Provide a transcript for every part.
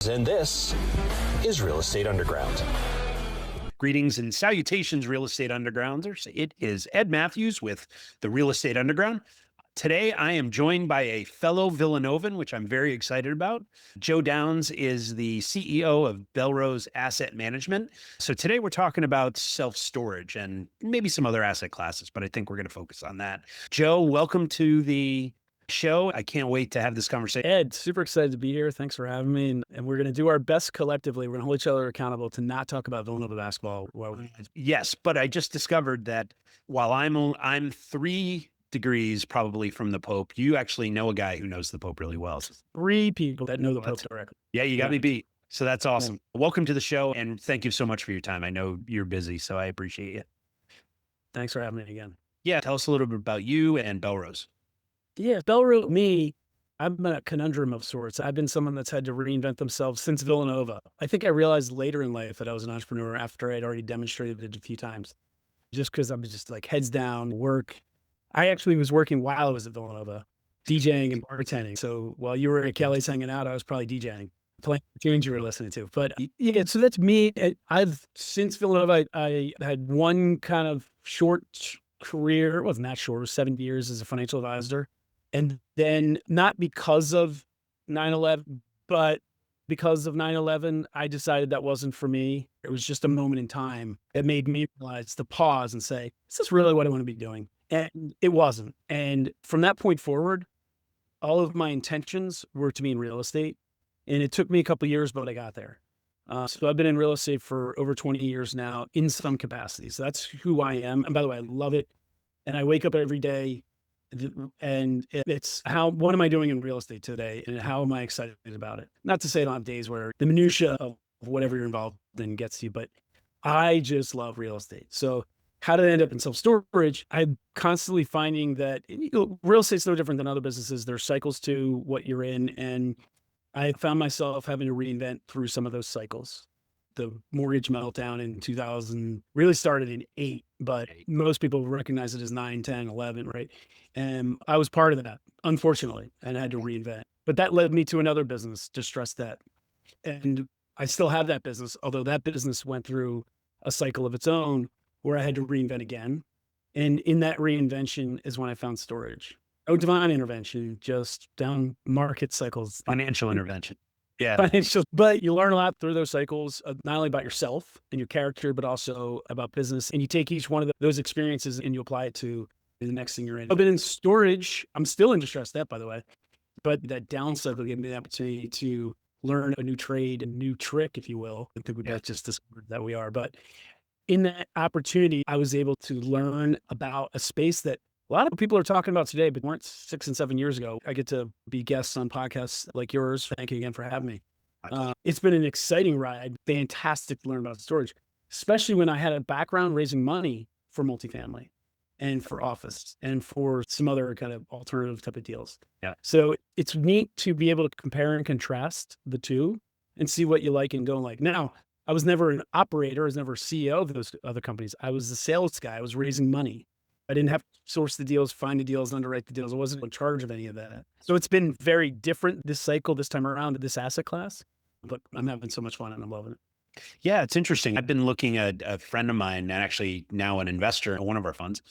And this is Real Estate Underground. Greetings and salutations, Real Estate Undergrounders. It is Ed Matthews with the Real Estate Underground. Today, I am joined by a fellow Villanovan, which I'm very excited about. Joe Downs is the CEO of Belrose Asset Management. So today we're talking about self-storage and maybe some other asset classes, but I think we're going to focus on that. Joe, welcome to the show. I can't wait to have this conversation. Ed, super excited to be here. Thanks for having me. And we're going to do our best collectively. We're going to hold each other accountable to not talk about Villanova basketball. Yes, but I just discovered that while I'm 3 degrees probably from the Pope, you actually know a guy who knows the Pope really well. 3 people that know the Pope directly. Yeah, you got me beat. So that's awesome. Yeah. Welcome to the show, and thank you so much for your time. I know you're busy, so I appreciate it. Thanks for having me again. Yeah, tell us a little bit about you and Belrose. Yeah, Belrose, I'm in a conundrum of sorts. I've been someone that's had to reinvent themselves since Villanova. I think I realized later in life that I was an entrepreneur after I'd already demonstrated it a few times, just because I was just like heads down, work. I actually was working while I was at Villanova, DJing and bartending. So while you were at Kelly's hanging out, I was probably DJing, playing the tunes you were listening to. But yeah, so that's me. Since Villanova, I had one kind of short career. It wasn't that short. It was 7 years as a financial advisor. And then not because of 9/11, but because of 9/11, I decided that wasn't for me. It was just a moment in time that made me realize to pause and say, is this really what I want to be doing? And it wasn't. And from that point forward, all of my intentions were to be in real estate. And it took me a couple of years, but I got there. So I've been in real estate for over 20 years now in some capacity. So that's who I am. And by the way, I love it. And I wake up every day and it's what am I doing in real estate today? And how am I excited about it? Not to say I don't have days where the minutia of whatever you're involved in gets to you, but I just love real estate. So how did I end up in self-storage? I'm constantly finding that real estate's no different than other businesses. There's cycles to what you're in. And I found myself having to reinvent through some of those cycles. The mortgage meltdown in 2000 really started in 8, but most people recognize it as 9, 10, 11, right? And I was part of that, unfortunately, and I had to reinvent. But that led me to another business, distressed debt. And I still have that business, although that business went through a cycle of its own where I had to reinvent again. And in that reinvention is when I found storage. No divine intervention, just down market cycles. Financial intervention. Yeah. Financial, but you learn a lot through those cycles, not only about yourself and your character, but also about business. And you take each one of those experiences and you apply it to the next thing you're in. I've been in storage. I'm still in distressed debt, by the way. But that down cycle gave me the opportunity to learn a new trade, a new trick, if you will. I think that's just this word that we are. But in that opportunity, I was able to learn about a space that a lot of people are talking about today, but weren't 6 and 7 years ago. I get to be guests on podcasts like yours. Thank you again for having me. It's been an exciting ride. Fantastic to learn about storage, especially when I had a background raising money for multifamily and for office and for some other kind of alternative type of deals. Yeah. So it's neat to be able to compare and contrast the two and see what you like and don't like. Now, I was never an operator. I was never a CEO of those other companies. I was the sales guy. I was raising money. I didn't have to source the deals, find the deals, underwrite the deals. I wasn't in charge of any of that. So it's been very different this cycle, this time around, this asset class, but I'm having so much fun and I'm loving it. Yeah, it's interesting. I've been looking at a friend of mine and actually now an investor in one of our funds,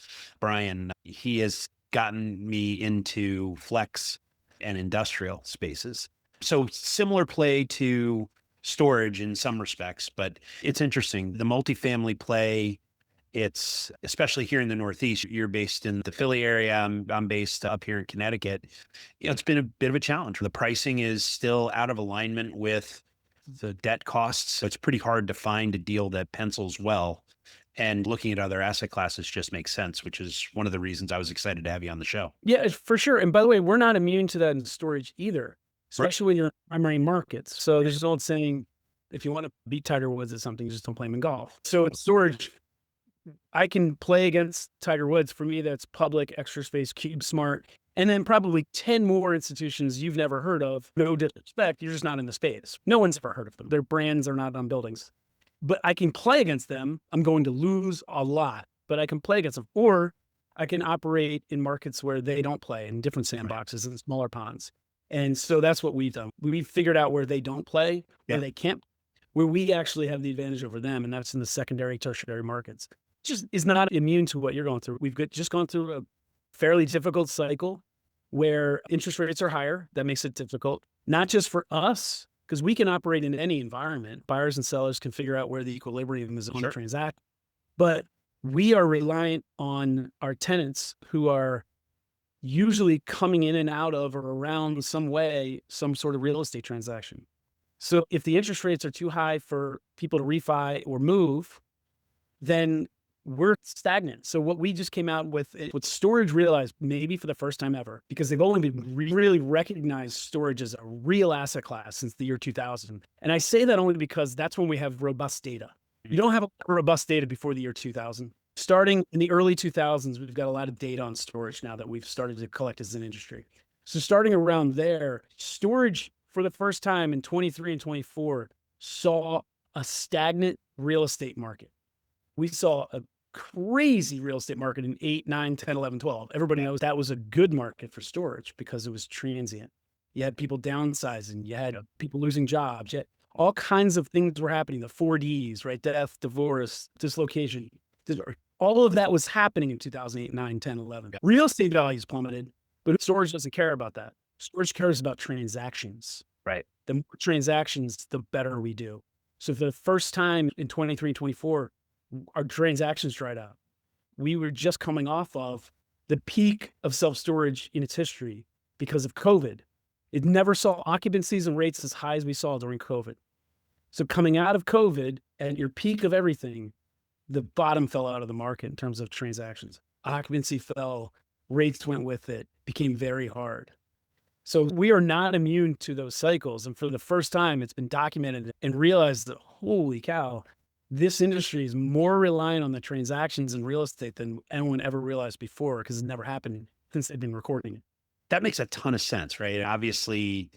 Brian. He has gotten me into flex and industrial spaces. So similar play to storage in some respects, but it's interesting. The multifamily play, it's especially here in the Northeast. You're based in the Philly area. I'm based up here in Connecticut. It's been a bit of a challenge. The pricing is still out of alignment with the debt costs. So it's pretty hard to find a deal that pencils well. And looking at other asset classes just makes sense, which is one of the reasons I was excited to have you on the show. Yeah, for sure. And by the way, we're not immune to that in storage either, especially when you're in primary markets. So there's an old saying, if you want to beat Tiger Woods at something, just don't play him in golf. So in storage, I can play against Tiger Woods. For me, that's Public, Extra Space, CubeSmart, and then probably 10 more institutions you've never heard of. No disrespect, you're just not in the space. No one's ever heard of them. Their brands are not on buildings. But I can play against them. I'm going to lose a lot, but I can play against them. Or I can operate in markets where they don't play, in different sandboxes and smaller ponds. And so that's what we've done. We figured out where they don't play, where they can't, where we actually have the advantage over them, and that's in the secondary, tertiary markets. Just is not immune to what you're going through. We've just gone through a fairly difficult cycle where interest rates are higher. That makes it difficult, not just for us, because we can operate in any environment. Buyers and sellers can figure out where the equilibrium is on the transaction. But we are reliant on our tenants who are usually coming in and out of or around some way, some sort of real estate transaction. So if the interest rates are too high for people to refi or move, then we're stagnant. So what we just came out with, what storage realized maybe for the first time ever, because they've only been really recognized storage as a real asset class since the year 2000. And I say that only because that's when we have robust data. You don't have robust data before the year 2000. Starting in the early 2000s, we've got a lot of data on storage now that we've started to collect as an industry. So starting around there, storage for the first time in 23 and 24 saw a stagnant real estate market. We saw a crazy real estate market in 8, 9, 10, 11, 12. Everybody knows that was a good market for storage because it was transient. You had people downsizing, you had people losing jobs, you had all kinds of things were happening. The 4Ds, right? Death, divorce, dislocation. All of that was happening in 2008, 9, 10, 11. Real estate values plummeted, but storage doesn't care about that. Storage cares about transactions. Right. The more transactions, the better we do. So for the first time in 23 and 24, our transactions dried up. We were just coming off of the peak of self-storage in its history because of COVID. It never saw occupancies and rates as high as we saw during COVID. So coming out of COVID at your peak of everything, the bottom fell out of the market in terms of transactions. Occupancy fell, rates went with it, became very hard. So we are not immune to those cycles. And for the first time, it's been documented and realized that, holy cow, this industry is more reliant on the transactions in real estate than anyone ever realized before, because it never happened since they've been recording it. That makes a ton of sense, right? Obviously,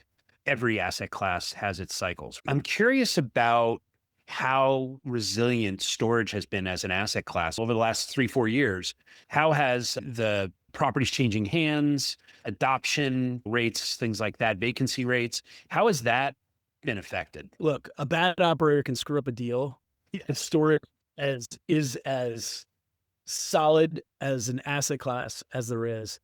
every asset class has its cycles. I'm curious about how resilient storage has been as an asset class over the last 3-4 years. How has the properties changing hands, adoption rates, things like that, vacancy rates, how has that been affected? Look, a bad operator can screw up a deal. Storage is as solid as an asset class as there is.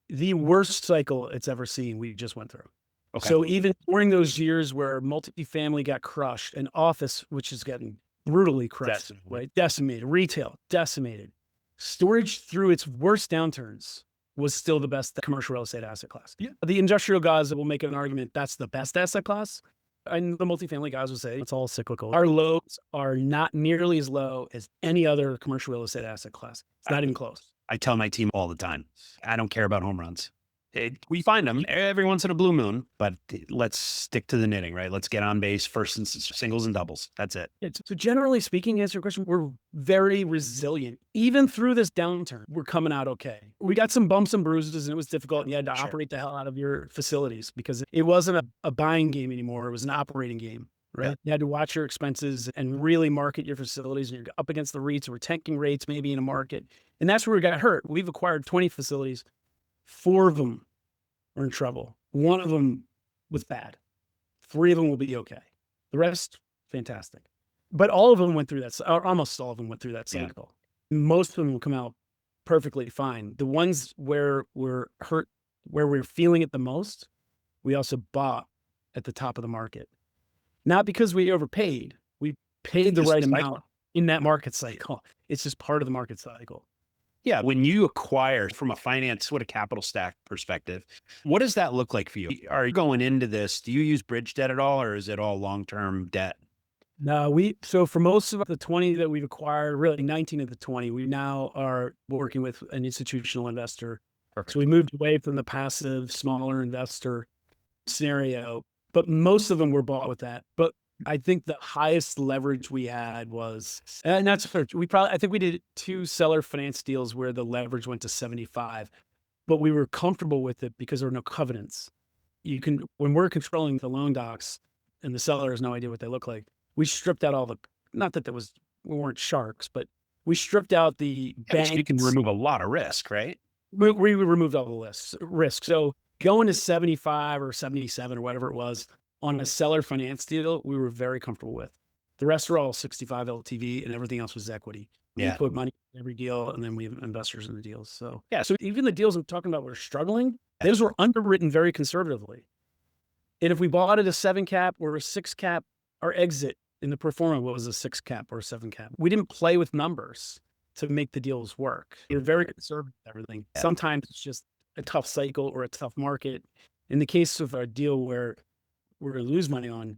The worst cycle it's ever seen, we just went through. Okay. So even during those years where multifamily got crushed and office, which is getting brutally crushed, right? Decimated, retail, decimated. Storage through its worst downturns was still the best commercial real estate asset class. Yeah. The industrial guys will make an argument that's the best asset class. And the multifamily guys will say it's all cyclical. Our lows are not nearly as low as any other commercial real estate asset class. It's not even close. I tell my team all the time, I don't care about home runs. We find them every once in a blue moon, but let's stick to the knitting, right? Let's get on base first and singles and doubles. That's it. So generally speaking, to answer your question, we're very resilient. Even through this downturn, we're coming out okay. We got some bumps and bruises and it was difficult. And you had to operate the hell out of your facilities because it wasn't a buying game anymore. It was an operating game, right? Yeah. You had to watch your expenses and really market your facilities, and you're up against the REITs. We're tanking rates maybe in a market. And that's where we got hurt. We've acquired 20 facilities. 4 of them are in trouble. 1 of them was bad. 3 of them will be okay. The rest, fantastic. But all of them went through that, or almost all of them went through that cycle. Yeah. Most of them will come out perfectly fine. The ones where we're hurt, where we're feeling it the most, we also bought at the top of the market. Not because we overpaid. We paid the right amount in that market cycle. It's just part of the market cycle. Yeah. When you acquire from a finance, what a capital stack perspective, what does that look like for you? Are you going into this? Do you use bridge debt at all, or is it all long-term debt? No, so for most of the 20 that we've acquired, really 19 of the 20, we now are working with an institutional investor. Perfect. So we moved away from the passive, smaller investor scenario, but most of them were bought with that. But I think the highest leverage we had was, and that's fair. I think we did 2 seller finance deals where the leverage went to 75, but we were comfortable with it because there were no covenants. When we're controlling the loan docs and the seller has no idea what they look like, we stripped out not that we weren't sharks, but we stripped out the banks. You can remove a lot of risk, right? We removed all the risk. So Going to 75 or 77 or whatever it was on a seller finance deal, we were very comfortable with. The rest were all 65 LTV and everything else was equity. We put money in every deal and then we have investors in the deals. So yeah, so even the deals I'm talking about were struggling. Those were underwritten very conservatively. And if we bought at a 7 cap or a 6 cap, our exit in the pro forma was a 6 cap or a 7 cap. We didn't play with numbers to make the deals work. We're very conservative with everything. Sometimes it's just a tough cycle or a tough market. In the case of a deal where we're going to lose money on,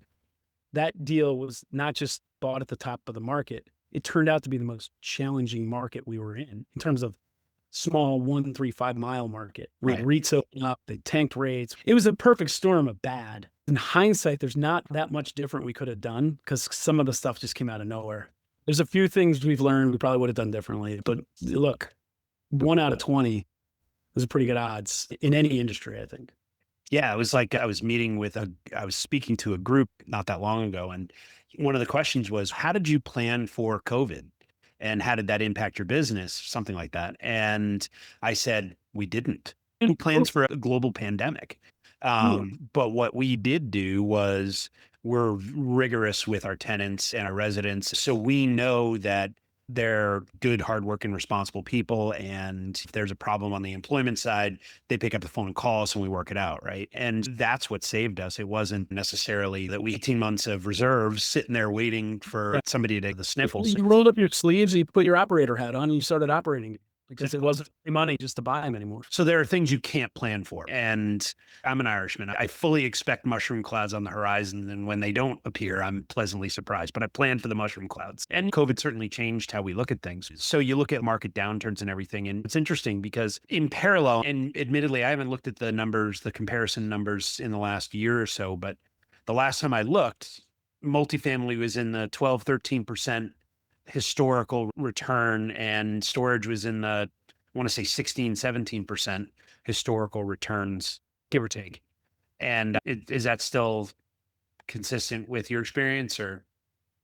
that deal was not just bought at the top of the market. It turned out to be the most challenging market we were in terms of small 1, 3, 5 mile market. We had REITs open up, they tanked rates. It was a perfect storm of bad. In hindsight, there's not that much different we could have done because some of the stuff just came out of nowhere. There's a few things we've learned we probably would have done differently, but look, 1 out of 20 is pretty good odds in any industry, I think. Yeah, it was like I was speaking to a group not that long ago, and one of the questions was, how did you plan for COVID? And how did that impact your business? Something like that. And I said, we didn't. Any plans for a global pandemic. But what we did do was we're rigorous with our tenants and our residents. So we know that they're good, hardworking, responsible people. And if there's a problem on the employment side, they pick up the phone and call us and we work it out. Right. And that's what saved us. It wasn't necessarily that we 18 months of reserves sitting there waiting for somebody to take the sniffles. You rolled up your sleeves, you put your operator hat on and you started operating because it wasn't free money just to buy them anymore. So there are things you can't plan for. And I'm an Irishman. I fully expect mushroom clouds on the horizon. And when they don't appear, I'm pleasantly surprised. But I planned for the mushroom clouds. And COVID certainly changed how we look at things. So you look at market downturns and everything. And it's interesting because in parallel, and admittedly, I haven't looked at the numbers, the comparison numbers in the last year or so. But the last time I looked, multifamily was in the 12, 13% historical return, and storage was in the, I want to say 16, 17% historical returns, give or take. And is that still consistent with your experience or?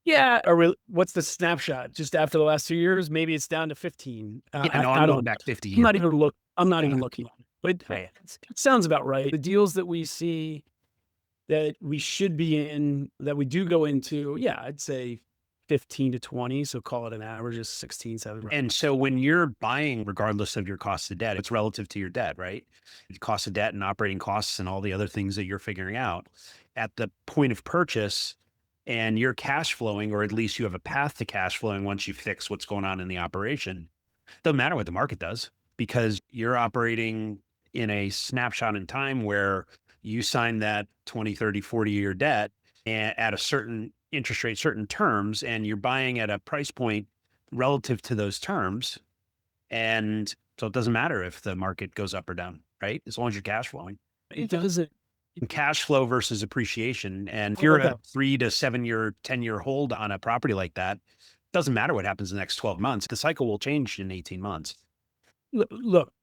Yeah. What's the snapshot? Just after the last 2 years, maybe it's down to 15. I'm going back 50 years. I'm not even looking. But it sounds about right. The deals that we see that we should be in, that we do go into, yeah, I'd say 15 to 20. So call it an average of 16, 17. And so when you're buying, regardless of your cost of debt, it's relative to your debt, right? The cost of debt and operating costs and all the other things that you're figuring out at the point of purchase, and you're cash flowing, or at least you have a path to cash flowing once you fix what's going on in the operation. Doesn't matter what the market does because you're operating in a snapshot in time where you sign that 20, 30, 40-year debt at a certain interest rate, certain terms, and you're buying at a price point relative to those terms. And so it doesn't matter if the market goes up or down, right? As long as you're cash flowing. It doesn't. Cash flow versus appreciation. And if you're a 3 to 7 year, 10-year hold on a property like that, doesn't matter what happens in the next 12 months. The cycle will change in 18 months. Look,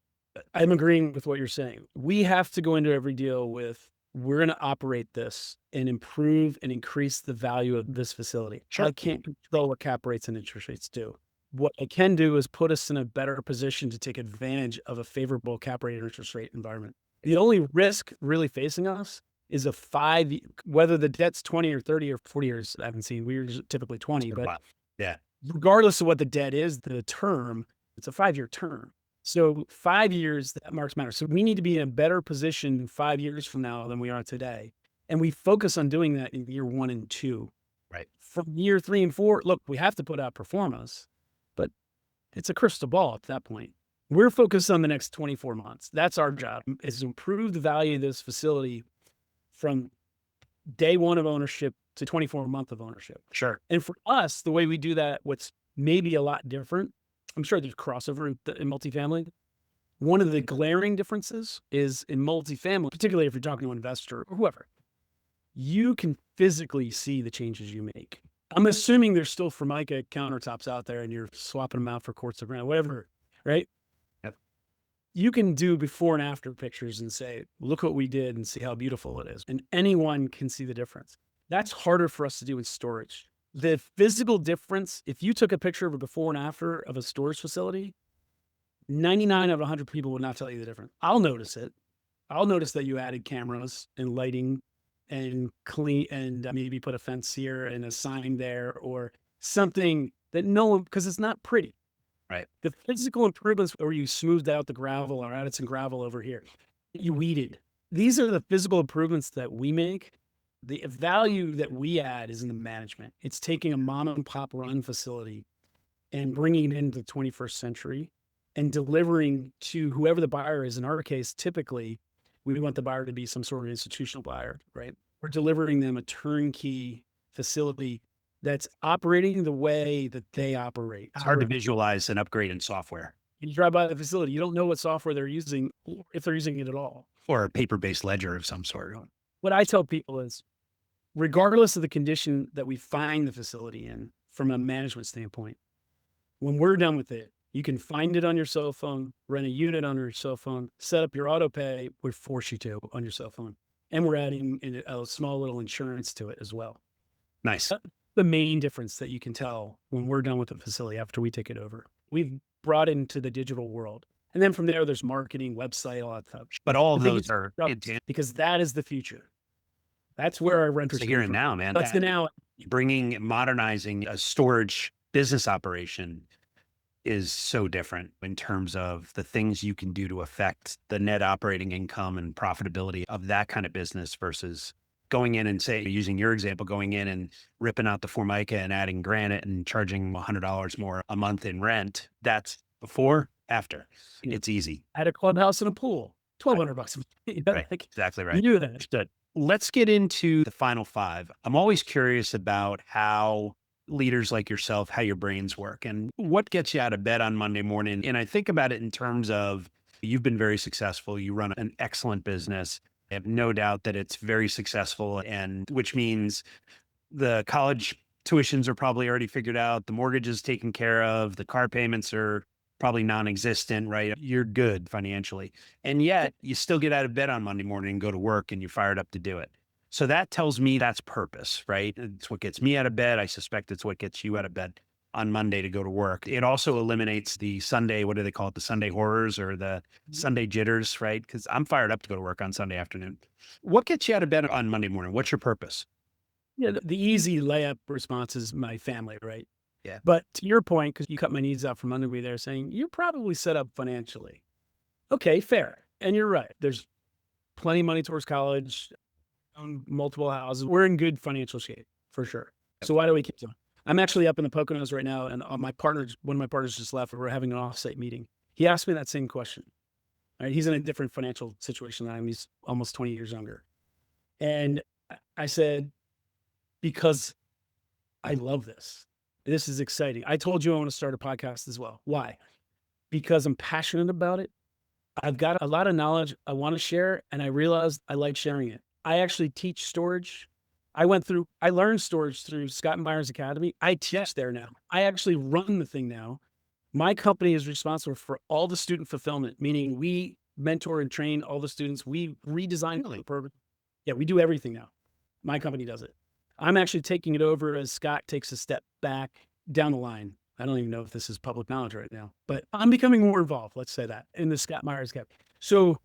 I'm agreeing with what you're saying. We have to go into every deal with, we're going to operate this and improve and increase the value of this facility. Sure. I can't control what cap rates and interest rates do. What I can do is put us in a better position to take advantage of a favorable cap rate and interest rate environment. The only risk really facing us is whether the debt's 20 or 30 or 40 years, I haven't seen, we're typically 20, but yeah, regardless of what the debt is, the term, it's a 5-year term. So 5 years, that marks matter. So we need to be in a better position 5 years from now than we are today. And we focus on doing that in year 1 and 2. Right. From year 3 and 4, look, we have to put out performance, but it's a crystal ball at that point. We're focused on the next 24 months. That's our job, is to improve the value of this facility from day 1 of ownership to 24 month of ownership. Sure. And for us, the way we do that, what's maybe a lot different, I'm sure there's crossover in multifamily. One of the glaring differences is in multifamily, particularly if you're talking to an investor or whoever, you can physically see the changes you make. I'm assuming there's still Formica countertops out there and you're swapping them out for quartz of granite, whatever, right? Yep. You can do before and after pictures and say, look what we did and see how beautiful it is. And anyone can see the difference. That's harder for us to do with storage. The physical difference, if you took a picture of a before and after of a storage facility, 99 out of 100 people would not tell you the difference. I'll notice it. I'll notice that you added cameras and lighting and clean and maybe put a fence here and a sign there or something that no one, because it's not pretty. Right. The physical improvements where you smoothed out the gravel or added some gravel over here, you weeded. These are the physical improvements that we make. The value that we add is in the management. It's taking a mom and pop run facility and bringing it into the 21st century and delivering to whoever the buyer is. In our case, typically, we want the buyer to be some sort of institutional buyer, right? We're delivering them a turnkey facility that's operating the way that they operate. It's hard to visualize an upgrade in software. You drive by the facility, you don't know what software they're using, or if they're using it at all. Or a paper-based ledger of some sort. What I tell people is, regardless of the condition that we find the facility in from a management standpoint, when we're done with it, you can find it on your cell phone, rent a unit on your cell phone, set up your auto pay. We force you to on your cell phone. And we're adding a small little insurance to it as well. Nice. That's the main difference that you can tell when we're done with the facility after we take it over. We've brought it into the digital world. And then from there, there's marketing, website, all that stuff. But all of those are because that is the future. That's where our renters here and now, man. That's the now. Modernizing a storage business operation is so different in terms of the things you can do to affect the net operating income and profitability of that kind of business versus going in and using your example, going in and ripping out the Formica and adding granite and charging $100 more a month in rent. That's before, after. It's easy. I had a clubhouse and a pool, $1,200 a month. Right. Exactly right. You do that. Good. Let's get into the final five. I'm always curious about how leaders like yourself, how your brains work and what gets you out of bed on Monday morning. And I think about it in terms of you've been very successful. You run an excellent business. I have no doubt that it's very successful, and which means the college tuitions are probably already figured out. The mortgage is taken care of. The car payments are probably non-existent, right? You're good financially. And yet you still get out of bed on Monday morning and go to work and you're fired up to do it. So that tells me that's purpose, right? It's what gets me out of bed. I suspect it's what gets you out of bed on Monday to go to work. It also eliminates the Sunday, what do they call it? The Sunday horrors or the Sunday jitters, right? Because I'm fired up to go to work on Sunday afternoon. What gets you out of bed on Monday morning? What's your purpose? Yeah, the easy layup response is my family, right? Yeah. But to your point, because you cut my needs out from under me there saying, you're probably set up financially. Okay, fair. And you're right. There's plenty of money towards college, own multiple houses. We're in good financial shape for sure. Yep. So why do we keep doing? I'm actually up in the Poconos right now, and one of my partners just left. We're having an offsite meeting. He asked me that same question. All right, he's in a different financial situation than I am. He's almost 20 years younger. And I said, because I love this. This is exciting. I told you I want to start a podcast as well. Why? Because I'm passionate about it. I've got a lot of knowledge I want to share, and I realized I like sharing it. I actually teach storage. I learned storage through Scott & Byers Academy. I teach there now. I actually run the thing now. My company is responsible for all the student fulfillment, meaning we mentor and train all the students. We redesign the program. Yeah, we do everything now. My company does it. I'm actually taking it over as Scott takes a step back down the line. I don't even know if this is public knowledge right now, but I'm becoming more involved, let's say that, in the Scott Myers Academy. So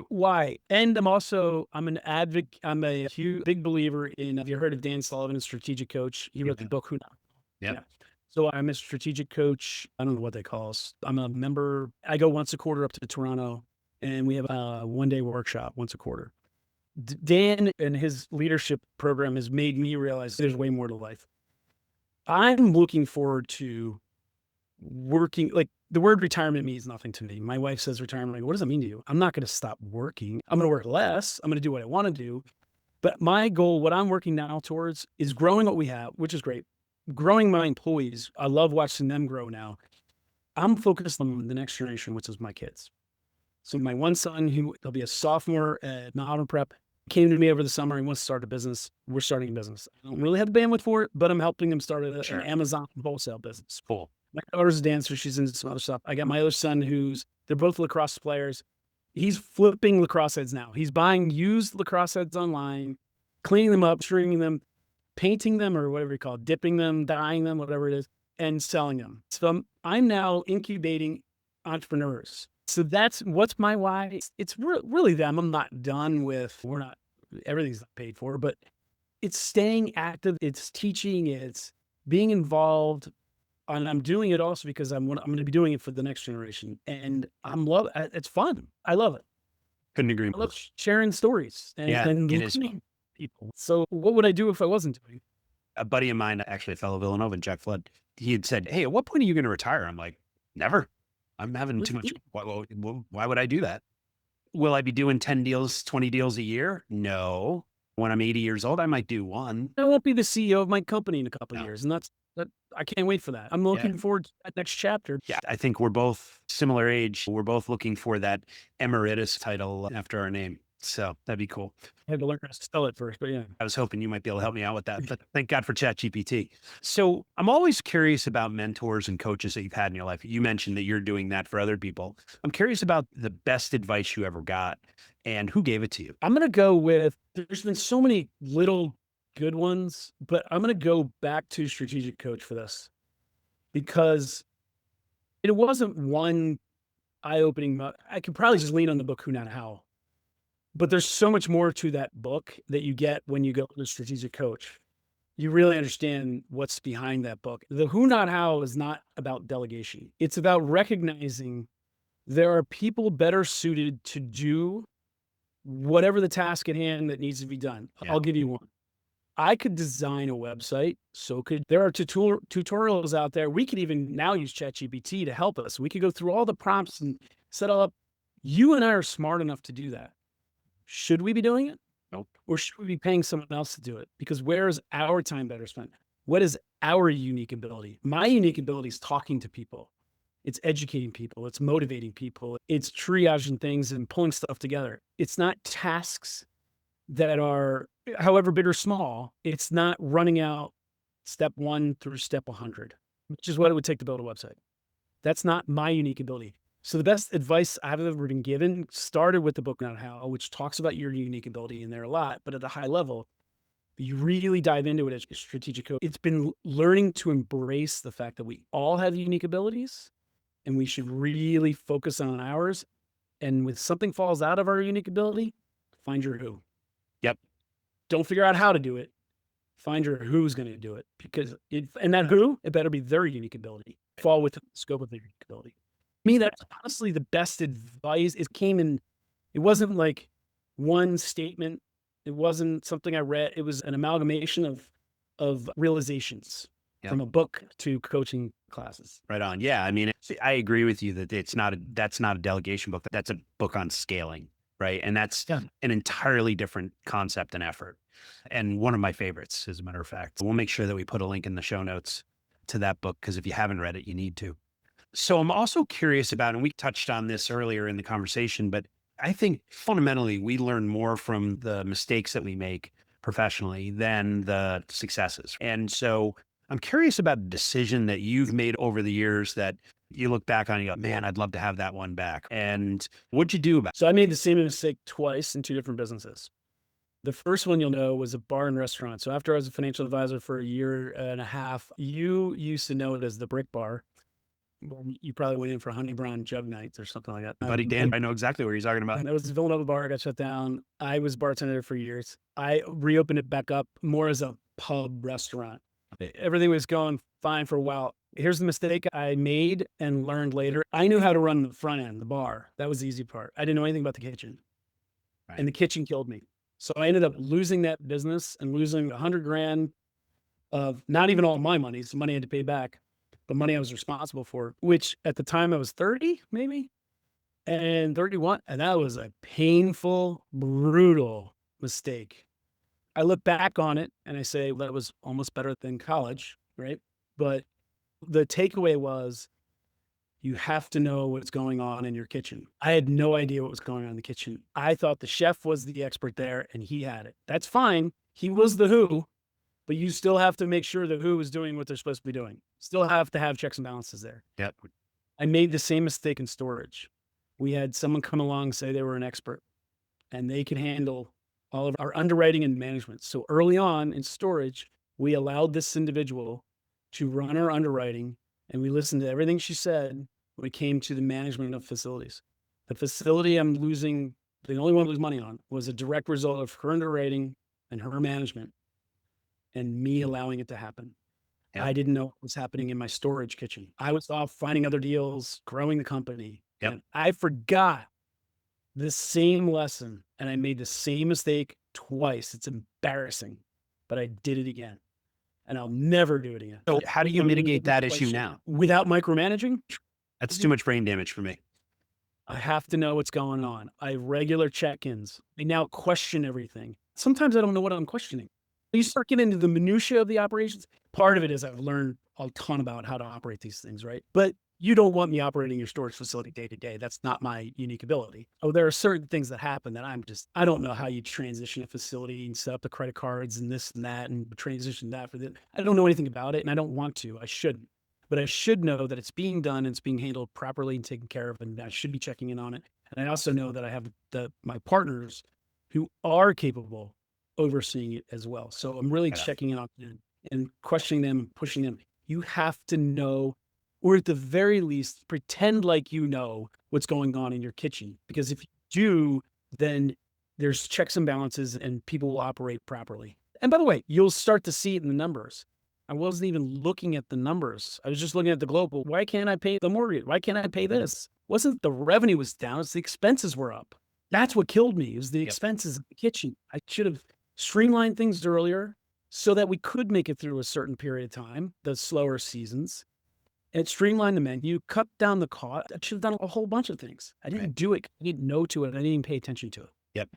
why? And I'm an advocate. I'm a huge, big believer in, have you heard of Dan Sullivan, a strategic coach? He wrote the book, Who Now? Yeah. So I'm a strategic coach. I don't know what they call us. I'm a member. I go once a quarter up to Toronto, and we have a one-day workshop once a quarter. Dan and his leadership program has made me realize there's way more to life. I'm looking forward to working. Like, the word retirement means nothing to me. My wife says retirement. Like, what does that mean to you? I'm not going to stop working. I'm going to work less. I'm going to do what I want to do. But my goal, what I'm working now towards, is growing what we have, which is great. Growing my employees. I love watching them grow now. I'm focused on the next generation, which is my kids. So my one son, he'll be a sophomore at Mahama Prep, came to me over the summer. He wants to start a business. We're starting a business. I don't really have the bandwidth for it, but I'm helping him start an Amazon wholesale business. Cool. My daughter's a dancer. She's into some other stuff. I got my other son they're both lacrosse players. He's flipping lacrosse heads now. He's buying used lacrosse heads online, cleaning them up, stringing them, painting them, or whatever you call it, dipping them, dyeing them, whatever it is, and selling them. So I'm now incubating entrepreneurs. So that's what's my why. It's really them. I'm not done with, we're not, everything's not paid for, but it's staying active. It's teaching. It's being involved. And I'm doing it also because I'm going to be doing it for the next generation. And it's fun. I love it. Couldn't agree I more. love sharing stories Yeah, and it is. learning people. So what would I do if I wasn't doing it? A buddy of mine, actually a fellow Villanovan, Jack Flood, he had said, "Hey, at what point are you going to retire?" I'm like, "Never. I'm having too much. Why would I do that? Will I be doing 10 deals, 20 deals a year? No. When I'm 80 years old, I might do one. I won't be the CEO of my company in a couple of No. years. And that I can't wait for that. I'm Yeah. looking forward to that next chapter. Yeah. I think we're both similar age. We're both looking for that emeritus title after our name. So that'd be cool. I had to learn how to spell it first, but yeah. I was hoping you might be able to help me out with that, but thank God for ChatGPT. So I'm always curious about mentors and coaches that you've had in your life. You mentioned that you're doing that for other people. I'm curious about the best advice you ever got and who gave it to you. I'm going to go with, there's been so many little good ones, but I'm going to go back to strategic coach for this because it wasn't one eye-opening. I could probably just lean on the book Who Not How, but there's so much more to that book that you get when you go to the strategic coach. You really understand what's behind that book. The Who Not How is not about delegation. It's about recognizing there are people better suited to do whatever the task at hand that needs to be done. Yeah. I'll give you one. I could design a website. There are tutorials out there. We could even now use ChatGPT to help us. We could go through all the prompts and set up. You and I are smart enough to do that. Should we be doing it? Nope. Or should we be paying someone else to do it? Because where is our time better spent? What is our unique ability? My unique ability is talking to people. It's educating people. It's motivating people. It's triaging things and pulling stuff together. It's not tasks that are, however big or small. It's not running out step 1 through step 100, which is what it would take to build a website. That's not my unique ability. So the best advice I've ever been given started with the book Not How, which talks about your unique ability in there a lot, but at a high level, you really dive into it as a strategic coach. It's been learning to embrace the fact that we all have unique abilities and we should really focus on ours. And when something falls out of our unique ability, find your who. Yep. Don't figure out how to do it. Find your who's going to do it, because and that who, it better be their unique ability, fall within the scope of their unique ability. To me, that's honestly the best advice. It wasn't like one statement. It wasn't something I read. It was an amalgamation of realizations from a book to coaching classes. Right on. Yeah. I mean, I agree with you that that's not a delegation book. That's a book on scaling. Right. And that's an entirely different concept and effort. And one of my favorites, as a matter of fact. We'll make sure that we put a link in the show notes to that book, because if you haven't read it, you need to. So I'm also curious about, and we touched on this earlier in the conversation, but I think fundamentally we learn more from the mistakes that we make professionally than the successes. And so I'm curious about a decision that you've made over the years that you look back on and you go, man, I'd love to have that one back. And what'd you do about it? So I made the same mistake twice in 2 different businesses. The first one you'll know was a bar and restaurant. So after I was a financial advisor for a year and a half, you used to know it as the Brick Bar. You probably went in for Honey Brown Jug Nights or something like that. Buddy Dan, I know exactly what he's talking about. That was the Villanova bar. I got shut down. I was bartender for years. I reopened it back up more as a pub restaurant. Everything was going fine for a while. Here's the mistake I made and learned later. I knew how to run the front end, the bar. That was the easy part. I didn't know anything about the kitchen. Right. And the kitchen killed me. So I ended up losing that business and losing $100,000 of not even all my money. Some money I had to pay back, but money I was responsible for, which at the time I was 30, maybe, and 31. And that was a painful, brutal mistake. I look back on it and I say, well, that was almost better than college, right? But the takeaway was, you have to know what's going on in your kitchen. I had no idea what was going on in the kitchen. I thought the chef was the expert there and he had it. That's fine. He was the who, but you still have to make sure the who is doing what they're supposed to be doing. Still have to have checks and balances there. Yep. I made the same mistake in storage. We had someone come along, say they were an expert and they could handle all of our underwriting and management. So early on in storage, we allowed this individual to run our underwriting, and we listened to everything she said when it came to the management of facilities. The facility I'm losing, the only one to lose money on, was a direct result of her underwriting and her management and me allowing it to happen. Yeah. I didn't know what was happening in my storage kitchen. I was off finding other deals, growing the company. Yep. And I forgot the same lesson and I made the same mistake twice. It's embarrassing, but I did it again and I'll never do it again. So how do you mitigate that issue now? Without micromanaging? That's too much brain damage for me. I have to know what's going on. I have regular check-ins. I now question everything. Sometimes I don't know what I'm questioning. You start getting into the minutia of the operations. Part of it is I've learned a ton about how to operate these things, right? But you don't want me operating your storage facility day to day. That's not my unique ability. Oh, there are certain things that happen that I don't know how you transition a facility and set up the credit cards and this and that and transition that for the, I don't know anything about it and I don't want to. I shouldn't. But I should know that it's being done and it's being handled properly and taken care of, and I should be checking in on it. And I also know that I have my partners who are capable overseeing it as well. So I'm really checking in on them and questioning them, pushing them. You have to know, or at the very least, pretend like you know what's going on in your kitchen. Because if you do, then there's checks and balances and people will operate properly. And by the way, you'll start to see it in the numbers. I wasn't even looking at the numbers. I was just looking at the global. Why can't I pay the mortgage? Why can't I pay this? Wasn't the revenue was down, it's the expenses were up. That's what killed me, is the expenses in the kitchen. I should have streamlined things earlier so that we could make it through a certain period of time, the slower seasons, and streamline the menu, cut down the cost. I should have done a whole bunch of things. I didn't do it. I didn't know to it. I didn't even pay attention to it. Yep.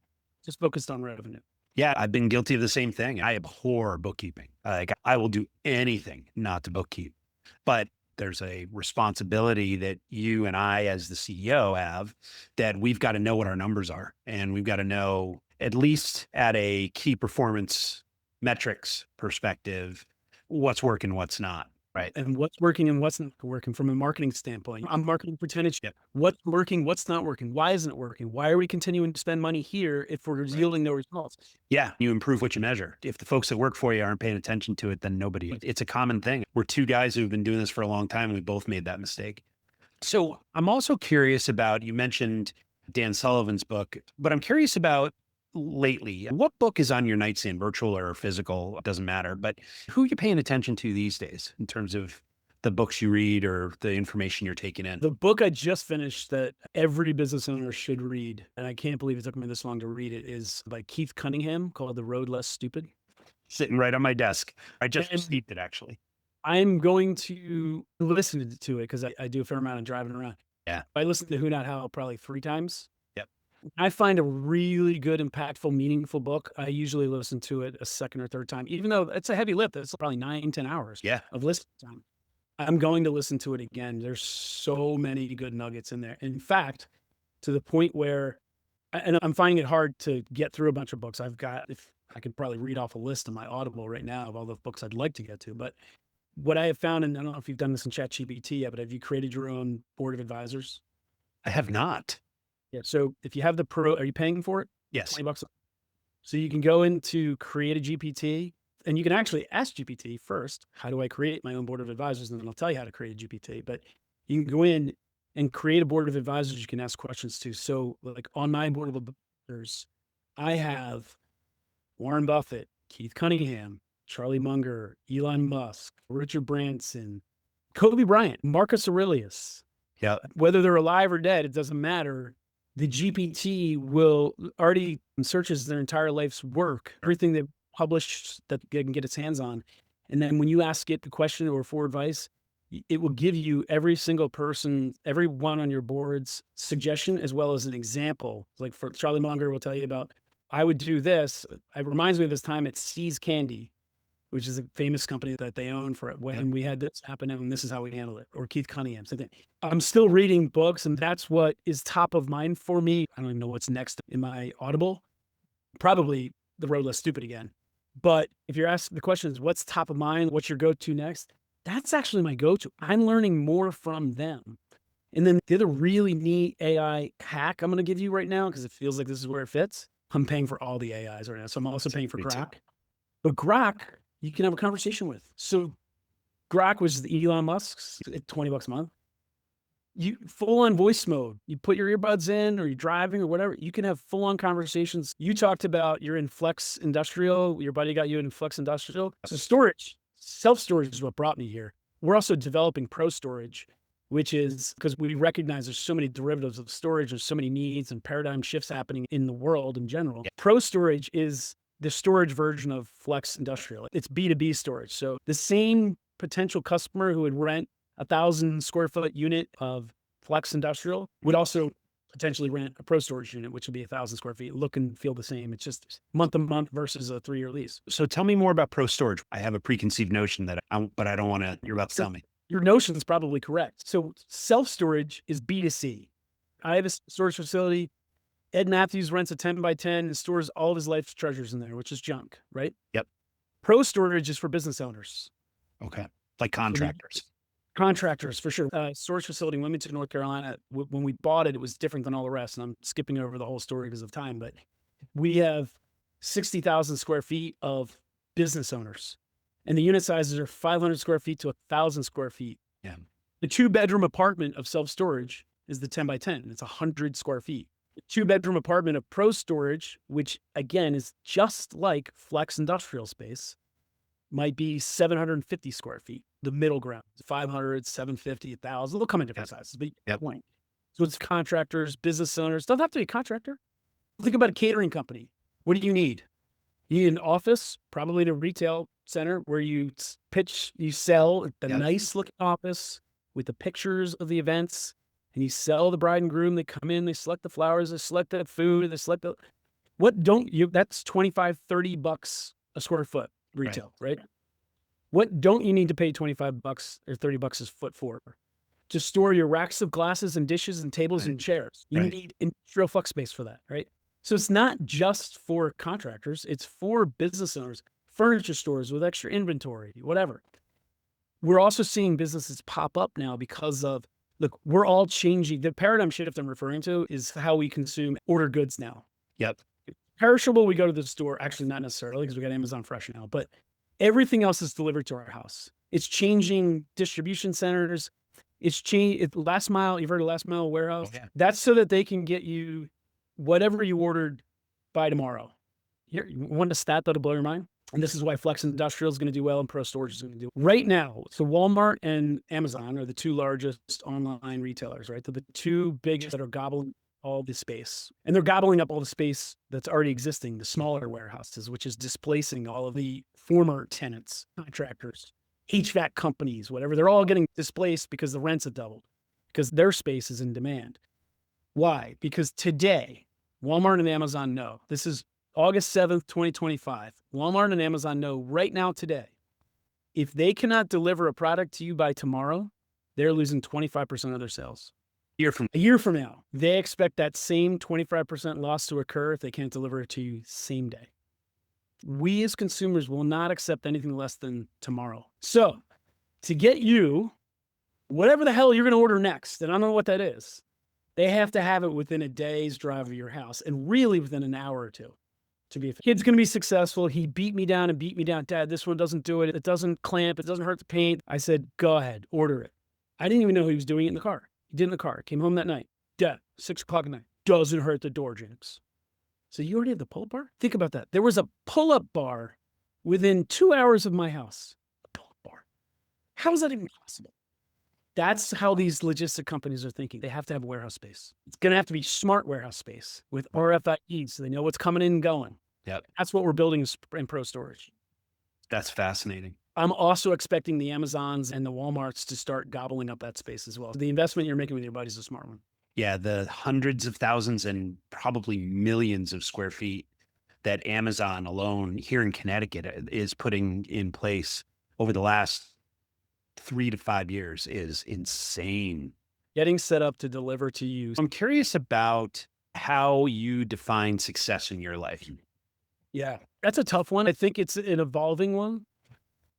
Just focused on revenue. Yeah, I've been guilty of the same thing. I abhor bookkeeping. Like, I will do anything not to bookkeep, but there's a responsibility that you and I, as the CEO, have, that we've got to know what our numbers are. And we've got to know, at least at a key performance metrics perspective, what's working, what's not. Right. And what's working and what's not working from a marketing standpoint. I'm marketing percentage. What's working, what's not working? Why isn't it working? Why are we continuing to spend money here if we're yielding no results? Yeah. You improve what you measure. If the folks that work for you aren't paying attention to it, then nobody. It's a common thing. We're two guys who've been doing this for a long time and we both made that mistake. So I'm also curious about, you mentioned Dan Sullivan's book, but I'm curious about lately, what book is on your nightstand, virtual or physical? It doesn't matter, but who are you paying attention to these days in terms of the books you read or the information you're taking in? The book I just finished that every business owner should read, and I can't believe it took me this long to read it, is by Keith Cunningham, called The Road Less Stupid. Sitting right on my desk. I just received it, actually. I'm going to listen to it because I do a fair amount of driving around. Yeah. I listened to Who Not How probably 3 times. I find a really good, impactful, meaningful book. I usually listen to it a second or third time, even though it's a heavy lift. It's probably 9-10 hours of listening time. I'm going to listen to it again. There's so many good nuggets in there. In fact, to the point where, and I'm finding it hard to get through a bunch of books. If I could probably read off a list on my Audible right now of all the books I'd like to get to. But what I have found, and I don't know if you've done this in ChatGPT yet, but have you created your own board of advisors? I have not. Yeah. So if you have the pro, are you paying for it? Yes. $20. So you can go into create a GPT and you can actually ask GPT first, how do I create my own board of advisors? And then I'll tell you how to create a GPT, but you can go in and create a board of advisors you can ask questions to. So like on my board of advisors, I have Warren Buffett, Keith Cunningham, Charlie Munger, Elon Musk, Richard Branson, Kobe Bryant, Marcus Aurelius. Yeah. Whether they're alive or dead, it doesn't matter. The GPT will already searches their entire life's work, everything they've published that they can get its hands on. And then when you ask it the question or for advice, it will give you every single person, every one on your board's suggestion, as well as an example. Like for Charlie Munger will tell you about, I would do this. It reminds me of this time at See's Candy, which is a famous company that they own for when we had this happen, and this is how we handle it. Or Keith Cunningham. So I'm still reading books, and that's what is top of mind for me. I don't even know what's next in my Audible. Probably The Road Less Stupid again. But if you're asking the question is, what's top of mind? What's your go-to next? That's actually my go-to. I'm learning more from them. And then the other really neat AI hack I'm going to give you right now, because it feels like this is where it fits. I'm paying for all the AIs right now. So I'm also paying for Grok. But Grok, you can have a conversation with. So Grok was the Elon Musk's at $20 a month. You full on voice mode. You put your earbuds in or you're driving or whatever. You can have full on conversations. You talked about you're in Flex Industrial. Your buddy got you in Flex Industrial. So storage, self-storage is what brought me here. We're also developing pro storage, which is because we recognize there's so many derivatives of storage. There's so many needs and paradigm shifts happening in the world in general. Yeah. Pro storage is the storage version of Flex Industrial. It's B2B storage. So the same potential customer who would rent 1,000 square foot unit of Flex Industrial would also potentially rent a pro storage unit, which would be 1,000 square feet, look and feel the same. It's just month to month versus a 3-year lease. So tell me more about pro storage. I have a preconceived notion but I don't want to, you're about to tell me. Your notion is probably correct. So self-storage is B2C. I have a storage facility. Ed Matthews rents a 10 by 10 and stores all of his life's treasures in there, which is junk, right? Yep. Pro storage is for business owners. Okay. Like contractors. Contractors, for sure. Storage facility in Wilmington, North Carolina, when we bought it, it was different than all the rest. And I'm skipping over the whole story because of time, but we have 60,000 square feet of business owners. And the unit sizes are 500 square feet to 1,000 square feet. Yeah. The 2-bedroom apartment of self-storage is the 10 by 10. It's 100 square feet. The 2-bedroom apartment of pro storage, which again is just like Flex Industrial space, might be 750 square feet. The middle ground, 500, 750, 1,000. They'll come in different sizes, but point. So it's contractors, business owners. Doesn't have to be a contractor. Think about a catering company. What do you need? You need an office, probably in a retail center where you pitch, you sell the nice looking office with the pictures of the events, and you sell the bride and groom. They come in, they select the flowers, they select that food, they select the, what don't you, that's $25-$30 a square foot retail, right? What don't you need to pay $25 or $30 a foot for? To store your racks of glasses and dishes and tables and chairs. You need industrial flex space for that, right? So it's not just for contractors, it's for business owners, furniture stores with extra inventory, whatever. We're also seeing businesses pop up now because of, look, we're all changing. The paradigm shift I'm referring to is how we consume order goods now. Yep. Perishable, we go to the store. Actually, not necessarily because we got Amazon Fresh now, but everything else is delivered to our house. It's changing distribution centers. It's last mile. You've heard of last mile warehouse. Oh, yeah. That's so that they can get you whatever you ordered by tomorrow. Here, you want a stat that'll blow your mind? And this is why Flex Industrial is going to do well and Pro Storage is going to do well. Right now. So Walmart and Amazon are the 2 largest online retailers, right? They're the 2 biggest that are gobbling all the space. And they're gobbling up all the space that's already existing, the smaller warehouses, which is displacing all of the former tenants, contractors, HVAC companies, whatever. They're all getting displaced because the rents have doubled, because their space is in demand. Why? Because today, Walmart and Amazon know, this is August 7th, 2025. Walmart and Amazon know right now today, if they cannot deliver a product to you by tomorrow, they're losing 25% of their sales. A year from now, they expect that same 25% loss to occur if they can't deliver it to you same day. We as consumers will not accept anything less than tomorrow. So to get you whatever the hell you're going to order next, and I don't know what that is, they have to have it within a day's drive of your house and really within an hour or two. To be, kid's going to be successful. He beat me down and beat me down. Dad, this one doesn't do it. It doesn't clamp. It doesn't hurt the paint. I said, go ahead, order it. I didn't even know he was doing it in the car. He did in the car. Came home that night. Dad, 6 o'clock at night. Doesn't hurt the door jambs. So you already have the pull-up bar? Think about that. There was a pull-up bar within 2 hours of my house. A pull-up bar. How is that even possible? That's how these logistic companies are thinking. They have to have warehouse space. It's going to have to be smart warehouse space with RFID so they know what's coming in and going. Yep. That's what we're building in Pro Storage. That's fascinating. I'm also expecting the Amazons and the Walmarts to start gobbling up that space as well. The investment you're making with your buddies is a smart one. Yeah, the hundreds of thousands and probably millions of square feet that Amazon alone here in Connecticut is putting in place over the last 3 to 5 years is insane. Getting set up to deliver to you. I'm curious about how you define success in your life. Yeah, that's a tough one. I think it's an evolving one.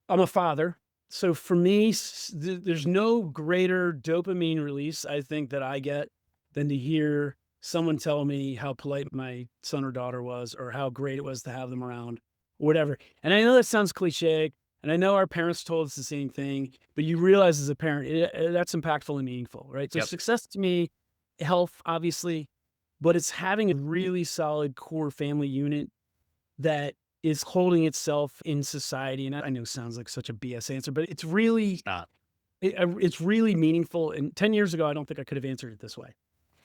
I'm a father. So for me, there's no greater dopamine release, I think, that I get than to hear someone tell me how polite my son or daughter was or how great it was to have them around, whatever. And I know that sounds cliche. And I know our parents told us the same thing, but you realize as a parent, that's impactful and meaningful, right? So Yep. success to me, health, obviously, but it's having a really solid core family unit that is holding itself in society. And I know it sounds like such a BS answer, but it's really, Not. it's really meaningful. And 10 years ago, I don't think I could have answered it this way.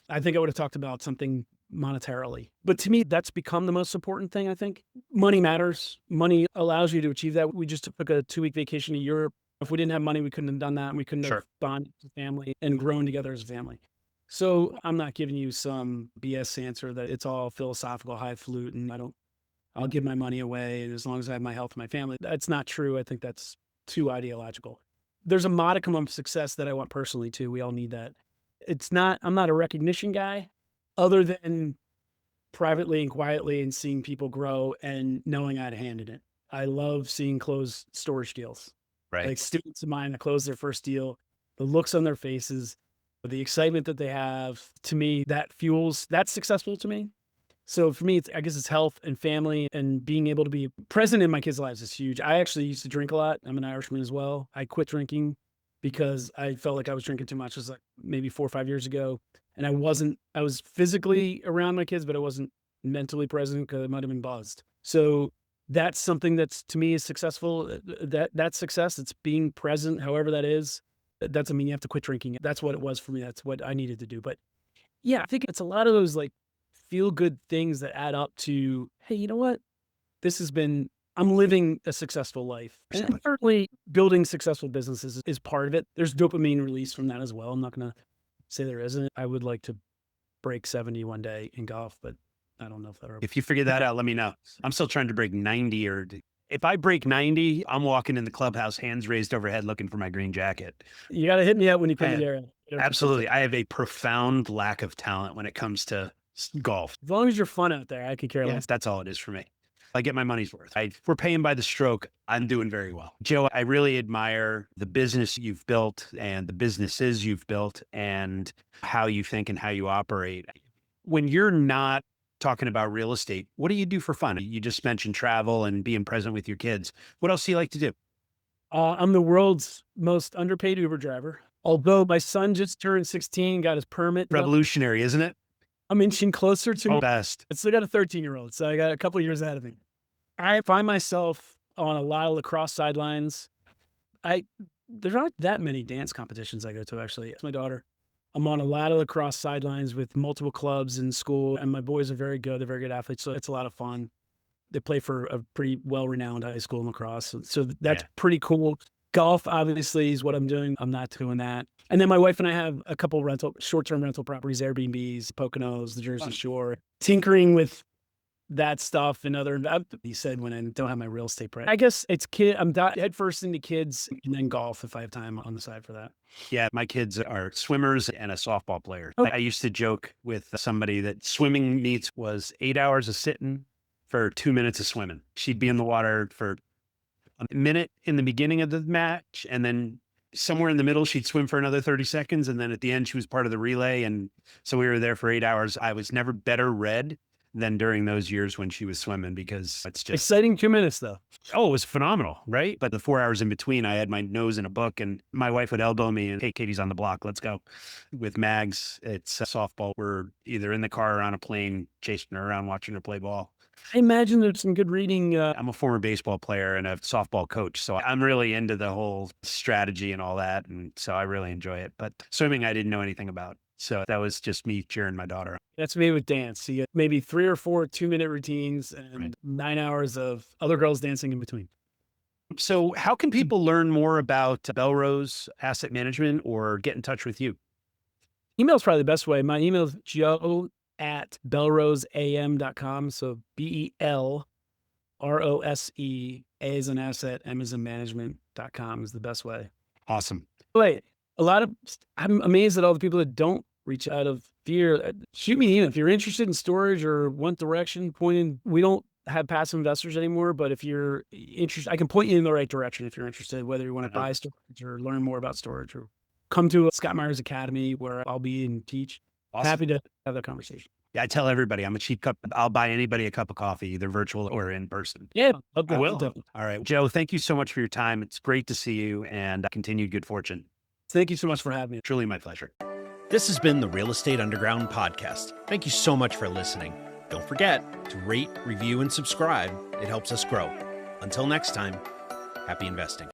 I think I would have talked about something monetarily. But to me, that's become the most important thing, I think. Money matters. Money allows you to achieve that. We just took a 2-week vacation to Europe. If we didn't have money, we couldn't have done that. And we couldn't have Sure. bonded as a family and grown together as a family. So I'm not giving you some BS answer that it's all philosophical, highfalutin. I'll give my money away as long as I have my health and my family. That's not true. I think that's too ideological. There's a modicum of success that I want personally too. We all need that. I'm not a recognition guy other than privately and quietly and seeing people grow and knowing I had a hand in it. I love seeing close storage deals. Right. Like students of mine that close their first deal, the looks on their faces, the excitement that they have, to me, that's successful to me. So for me, I guess it's health and family and being able to be present in my kids' lives is huge. I actually used to drink a lot. I'm an Irishman as well. I quit drinking because I felt like I was drinking too much. It was like maybe 4 or 5 years ago. And I was physically around my kids, but I wasn't mentally present because I might have been buzzed. So that's something that's to me is successful. That's success. It's being present, however that is. That doesn't mean you have to quit drinking. That's what it was for me. That's what I needed to do. But yeah, I think it's a lot of those like feel good things that add up to, hey, you know what? I'm living a successful life. And certainly building successful businesses is part of it. There's dopamine release from that as well. I'm not going to say there isn't. I would like to break 70 one day in golf, but I don't know if that'll. If you figure that out, let me know. I'm still trying to break 90 if I break 90, I'm walking in the clubhouse, hands raised overhead, looking for my green jacket. You got to hit me up when you come to the area. Absolutely. I have a profound lack of talent when it comes to golf. As long as you're fun out there, I could care less. Yes, that's all it is for me. I get my money's worth. If we're paying by the stroke, I'm doing very well. Joe, I really admire the business you've built and the businesses you've built and how you think and how you operate. When you're not talking about real estate, what do you do for fun? You just mentioned travel and being present with your kids. What else do you like to do? I'm the world's most underpaid Uber driver. Although my son just turned 16, got his permit. Revolutionary, isn't it? I'm inching closer to best. I still got a 13-year-old, so I got a couple of years ahead of me. I find myself on a lot of lacrosse sidelines. There aren't that many dance competitions I go to, actually. It's my daughter. I'm on a lot of lacrosse sidelines with multiple clubs in school, and my boys are very good. They're very good athletes, so it's a lot of fun. They play for a pretty well-renowned high school in lacrosse, so that's pretty cool. Golf, obviously, is what I'm doing. I'm not doing that. And then my wife and I have a couple short-term rental properties, Airbnbs, Poconos, the Jersey Shore, tinkering with that stuff and other. He said when I don't have my real estate price. I guess it's I'm head first into kids and then golf if I have time on the side for that. Yeah, my kids are swimmers and a softball player. Oh. I used to joke with somebody that swimming meets was 8 hours of sitting for 2 minutes of swimming. She'd be in the water for a minute in the beginning of the match, and then somewhere in the middle, she'd swim for another 30 seconds. And then at the end, she was part of the relay. And so we were there for 8 hours. I was never better read than during those years when she was swimming, because it's just exciting 2 minutes though. Oh, it was phenomenal, right? But the 4 hours in between, I had my nose in a book and my wife would elbow me and, hey, Katie's on the block, let's go. With Mags, it's softball. We're either in the car or on a plane, chasing her around, watching her play ball. I imagine there's some good reading. I'm a former baseball player and a softball coach, so I'm really into the whole strategy and all that. And so I really enjoy it. But swimming, I didn't know anything about. So that was just me cheering my daughter. That's me with dance. So you get maybe 3 or 4 2-minute routines and 9 hours of other girls dancing in between. So how can people learn more about Belrose Asset Management or get in touch with you? Email's probably the best way. My email is joe@belroseam.com. So BELROSE, A as an asset, M as in management.com is the best way. Awesome. Wait, I'm amazed at all the people that don't reach out of fear. Shoot me an email if you're interested in storage or want direction. We don't have passive investors anymore, but if you're interested, I can point you in the right direction if you're interested, whether you want to buy storage or learn more about storage, or come to Scott Meyer's Academy where I'll be and teach. Awesome. Happy to have that conversation. Yeah, I tell everybody I'm a cheap cup. I'll buy anybody a cup of coffee, either virtual or in person. Yeah, love I that. will. Definitely. All right. Joe, thank you so much for your time. It's great to see you and continued good fortune. Thank you so much for having me. Truly my pleasure. This has been the Real Estate Underground podcast. Thank you so much for listening. Don't forget to rate, review, and subscribe. It helps us grow. Until next time, happy investing.